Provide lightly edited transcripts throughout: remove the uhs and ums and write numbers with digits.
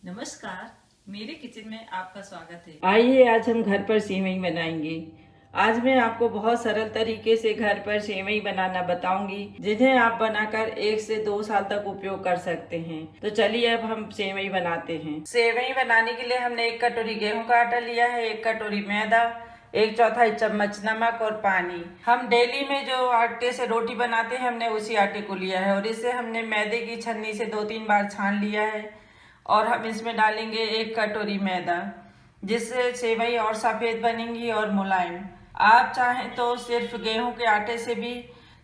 नमस्कार, मेरे किचन में आपका स्वागत है। आइए आज हम घर पर सेवई बनाएंगे। आज मैं आपको बहुत सरल तरीके से घर पर सेवई बनाना बताऊंगी, जिन्हें आप बनाकर 1 से 2 साल तक उपयोग कर सकते हैं। तो चलिए अब हम सेवई बनाते हैं। सेवई बनाने के लिए हमने 1 कटोरी गेहूं का आटा लिया है, 1 कटोरी मैदा, 1/4 चम्मच नमक और पानी। हम डेली में जो आटे से रोटी बनाते हैं हमने उसी आटे को लिया है और इसे हमने मैदे की छन्नी से 2-3 बार छान लिया है। और हम इसमें डालेंगे 1 कटोरी मैदा, जिससे सेवई और सफ़ेद बनेंगी और मुलायम। आप चाहें तो सिर्फ गेहूं के आटे से भी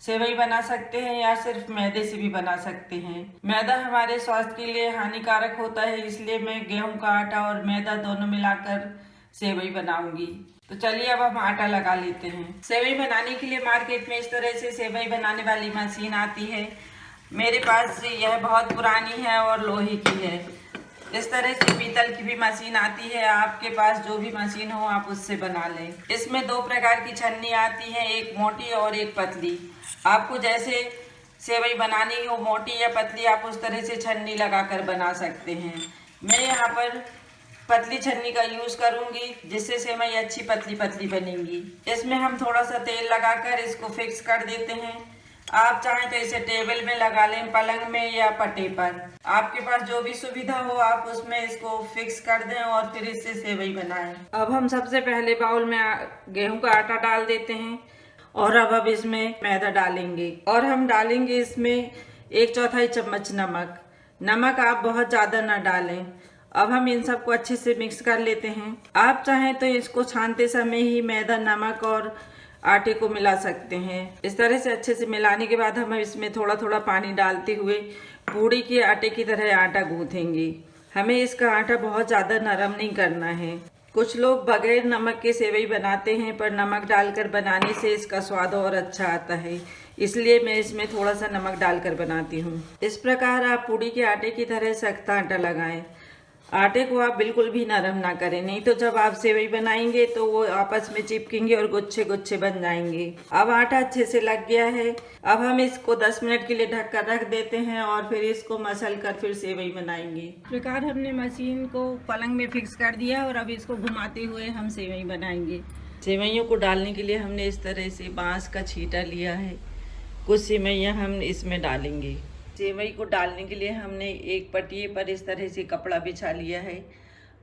सेवई बना सकते हैं या सिर्फ मैदे से भी बना सकते हैं। मैदा हमारे स्वास्थ्य के लिए हानिकारक होता है, इसलिए मैं गेहूं का आटा और मैदा दोनों मिलाकर सेवई बनाऊंगी। तो चलिए अब हम आटा लगा लेते हैं। सेवई बनाने के लिए मार्केट में इस तरह से सेवई बनाने वाली मशीन आती है। मेरे पास यह बहुत पुरानी है और लोहे की है। इस तरह से पीतल की भी मशीन आती है। आपके पास जो भी मशीन हो आप उससे बना लें। इसमें 2 प्रकार की छन्नी आती है, एक मोटी और एक पतली। आपको जैसे सेवई बनानी हो, मोटी या पतली, आप उस तरह से छन्नी लगाकर बना सकते हैं। मैं यहाँ पर पतली छन्नी का यूज करूंगी, जिससे सेवई अच्छी पतली पतली बनेंगी। इसमें हम थोड़ा सा तेल लगाकर इसको फिक्स कर देते हैं। आप चाहें तो इसे टेबल में लगा लें, पलंग में या पट्टे पर। आपके पास जो भी सुविधा हो आप उसमें इसको फिक्स कर दें और फिर इससे सेवई बनाएं। अब हम सबसे पहले बाउल में गेहूं का आटा डाल देते हैं और अब इसमें मैदा डालेंगे और हम डालेंगे इसमें 1/4 चम्मच नमक। नमक आप बहुत ज़्यादा ना डालें। अब हम इन सबको अच्छे से मिक्स कर लेते हैं। आप चाहें तो इसको छानते समय ही मैदा, नमक और आटे को मिला सकते हैं। इस तरह से अच्छे से मिलाने के बाद हम इसमें थोड़ा थोड़ा पानी डालते हुए पूड़ी के आटे की तरह आटा गूंथेंगे। हमें इसका आटा बहुत ज़्यादा नरम नहीं करना है। कुछ लोग बगैर नमक के सेवई बनाते हैं, पर नमक डालकर बनाने से इसका स्वाद और अच्छा आता है, इसलिए मैं इसमें थोड़ा सा नमक डालकर बनाती हूँ। इस प्रकार आप पूड़ी के आटे की तरह सख्त आटा लगाएं। आटे को आप बिल्कुल भी नरम ना करें, नहीं तो जब आप सेवई बनाएंगे तो वो आपस में चिपकेंगे और गुच्छे गुच्छे बन जाएंगे। अब आटा अच्छे से लग गया है। अब हम इसको 10 मिनट के लिए ढक कर रख देते हैं और फिर इसको मसल कर फिर सेवई बनाएंगे। इस प्रकार हमने मशीन को पलंग में फिक्स कर दिया और अब इसको घुमाते हुए हम सेवई बनाएंगे। सेवइयों को डालने के लिए हमने इस तरह से बांस का छींटा लिया है। कुछ सेवइयाँ हम इसमें डालेंगे। सेवई को डालने के लिए हमने एक पटिए पर इस तरह से कपड़ा बिछा लिया है।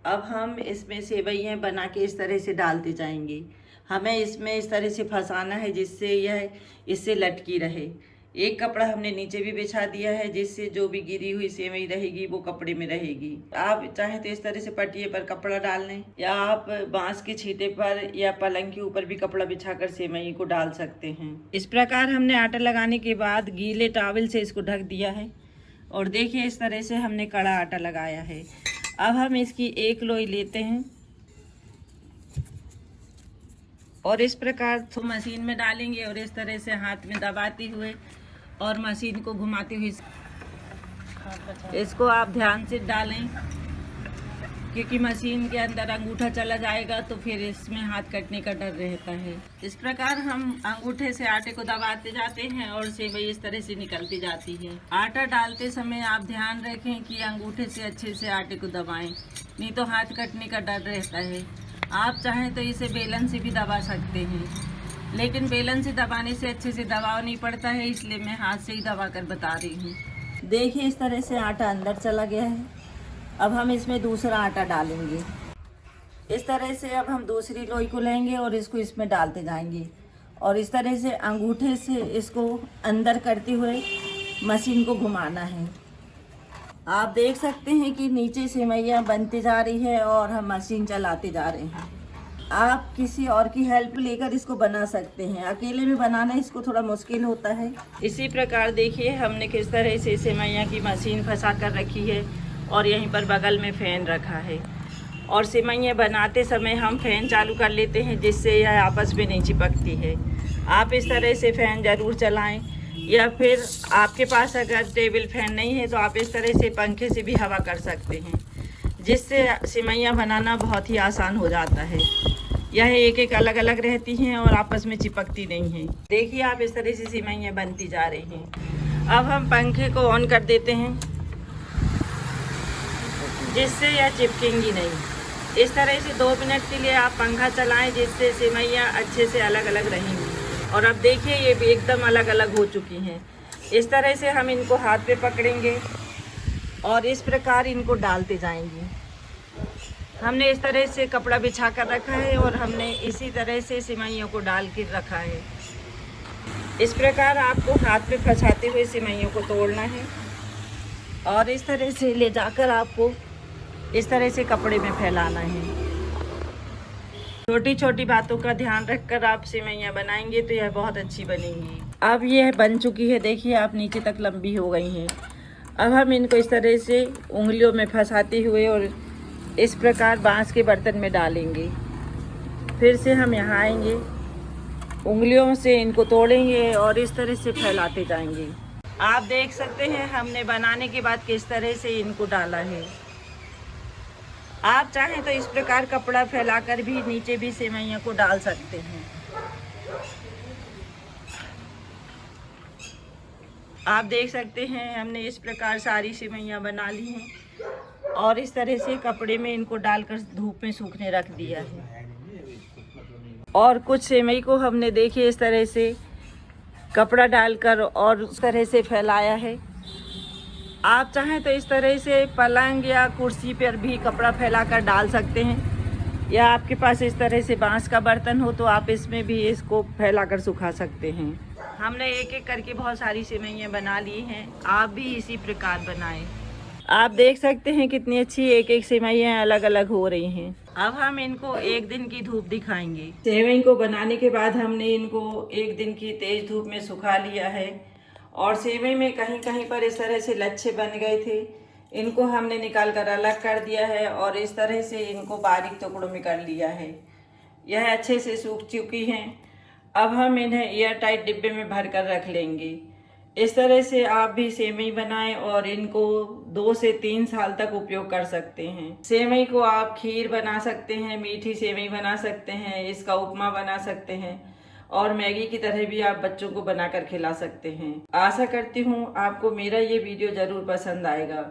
अब हम इसमें सेवइयाँ बना के इस तरह से डालते जाएंगे। हमें इसमें इस तरह से फंसाना है जिससे यह इससे लटकी रहे। एक कपड़ा हमने नीचे भी बिछा दिया है, जिससे जो भी गिरी हुई सेवई रहेगी वो कपड़े में रहेगी। आप चाहें तो इस तरह से पटिए पर कपड़ा डाल लें या आप बांस के छींटे पर या पलंग के ऊपर भी कपड़ा बिछाकर सेवई को डाल सकते हैं। इस प्रकार हमने आटा लगाने के बाद गीले टॉवल से इसको ढक दिया है और देखिए इस तरह से हमने कड़ा आटा लगाया है। अब हम इसकी एक लोई लेते हैं और इस प्रकार तो मशीन में डालेंगे और इस तरह से हाथ में दबाते हुए और मशीन को घुमाते हुए इसको आप ध्यान से डालें, क्योंकि मशीन के अंदर अंगूठा चला जाएगा तो फिर इसमें हाथ कटने का डर रहता है। इस प्रकार हम अंगूठे से आटे को दबाते जाते हैं और सेवई इस तरह से निकलती जाती है। आटा डालते समय आप ध्यान रखें कि अंगूठे से अच्छे से आटे को दबाएं, नहीं तो हाथ कटने का डर रहता है। आप चाहें तो इसे बेलन से भी दबा सकते हैं, लेकिन बेलन से दबाने से अच्छे से दबाव नहीं पड़ता है, इसलिए मैं हाथ से ही दबा कर बता रही हूँ। देखिए इस तरह से आटा अंदर चला गया है। अब हम इसमें दूसरा आटा डालेंगे। इस तरह से अब हम दूसरी लोई को लेंगे और इसको इसमें डालते जाएंगे और इस तरह से अंगूठे से इसको अंदर करते हुए मशीन को घुमाना है। आप देख सकते हैं कि नीचे सेवइयाँ बनती जा रही है और हम मशीन चलाते जा रहे हैं। आप किसी और की हेल्प लेकर इसको बना सकते हैं, अकेले में बनाना इसको थोड़ा मुश्किल होता है। इसी प्रकार देखिए हमने किस तरह से सेवइयाँ की मशीन फंसा कर रखी है और यहीं पर बगल में फ़ैन रखा है और सेवइयाँ बनाते समय हम फ़ैन चालू कर लेते हैं, जिससे यह आपस में नहीं चिपकती है। आप इस तरह से फ़ैन ज़रूर चलाएं, या फिर आपके पास अगर टेबल फैन नहीं है तो आप इस तरह से पंखे से भी हवा कर सकते हैं, जिससे सेवइयाँ बनाना बहुत ही आसान हो जाता है। यह एक एक अलग अलग रहती हैं और आपस में चिपकती नहीं हैं। देखिए आप इस तरह से सेवइयाँ बनती जा रही हैं। अब हम पंखे को ऑन कर देते हैं। जिससे यह चिपकेंगी नहीं। इस तरह से 2 मिनट के लिए आप पंखा चलाएं, जिससे सेवइयाँ अच्छे से अलग अलग रहेंगी। और अब देखिए ये भी एकदम अलग अलग हो चुकी हैं। इस तरह से हम इनको हाथ पे पकड़ेंगे और इस प्रकार इनको डालते जाएंगे। हमने इस तरह से कपड़ा बिछा कर रखा है और हमने इसी तरह से सेवइयों को डाल के रखा है। इस प्रकार आपको हाथ पे फंसाते हुए सेवइयों को तोड़ना है और इस तरह से ले जाकर आपको इस तरह से कपड़े में फैलाना है। छोटी छोटी बातों का ध्यान रखकर आप सेवइयाँ बनाएंगे तो यह बहुत अच्छी बनेंगी। अब यह बन चुकी है, देखिए आप नीचे तक लंबी हो गई हैं। अब हम इनको इस तरह से उंगलियों में फंसाते हुए और इस प्रकार बांस के बर्तन में डालेंगे। फिर से हम यहाँ आएंगे, उंगलियों से इनको तोड़ेंगे और इस तरह से फैलाते जाएंगे। आप देख सकते हैं हमने बनाने के बाद किस तरह से इनको डाला है। आप चाहें तो इस प्रकार कपड़ा फैलाकर भी नीचे भी सेवइयों को डाल सकते हैं। आप देख सकते हैं हमने इस प्रकार सारी सेवइयां बना ली हैं और इस तरह से कपड़े में इनको डालकर धूप में सूखने रख दिया है। और कुछ सेवई को हमने देखिए इस तरह से कपड़ा डालकर और उस तरह से फैलाया है। आप चाहें तो इस तरह से पलंग या कुर्सी पर भी कपड़ा फैलाकर डाल सकते हैं, या आपके पास इस तरह से बांस का बर्तन हो तो आप इसमें भी इसको फैलाकर सुखा सकते हैं। हमने एक एक करके बहुत सारी सेवइयाँ बना ली हैं, आप भी इसी प्रकार बनाएं। आप देख सकते हैं कितनी अच्छी एक एक सेवइयाँ अलग अलग हो रही हैं। अब हम इनको 1 दिन की धूप दिखाएंगे। सेवई को बनाने के बाद हमने इनको 1 दिन की तेज धूप में सुखा लिया है और सेवई में कहीं कहीं पर इस तरह से लच्छे बन गए थे, इनको हमने निकाल कर अलग कर दिया है और इस तरह से इनको बारीक टुकड़ों में कर लिया है। यह अच्छे से सूख चुकी हैं। अब हम इन्हें एयर टाइट डिब्बे में भर कर रख लेंगे। इस तरह से आप भी सेवई बनाएं और इनको 2 से 3 साल तक उपयोग कर सकते हैं। सेवई को आप खीर बना सकते हैं, मीठी सेवई बना सकते हैं, इसका उपमा बना सकते हैं और मैगी की तरह भी आप बच्चों को बनाकर खिला सकते हैं। आशा करती हूँ आपको मेरा ये वीडियो ज़रूर पसंद आएगा।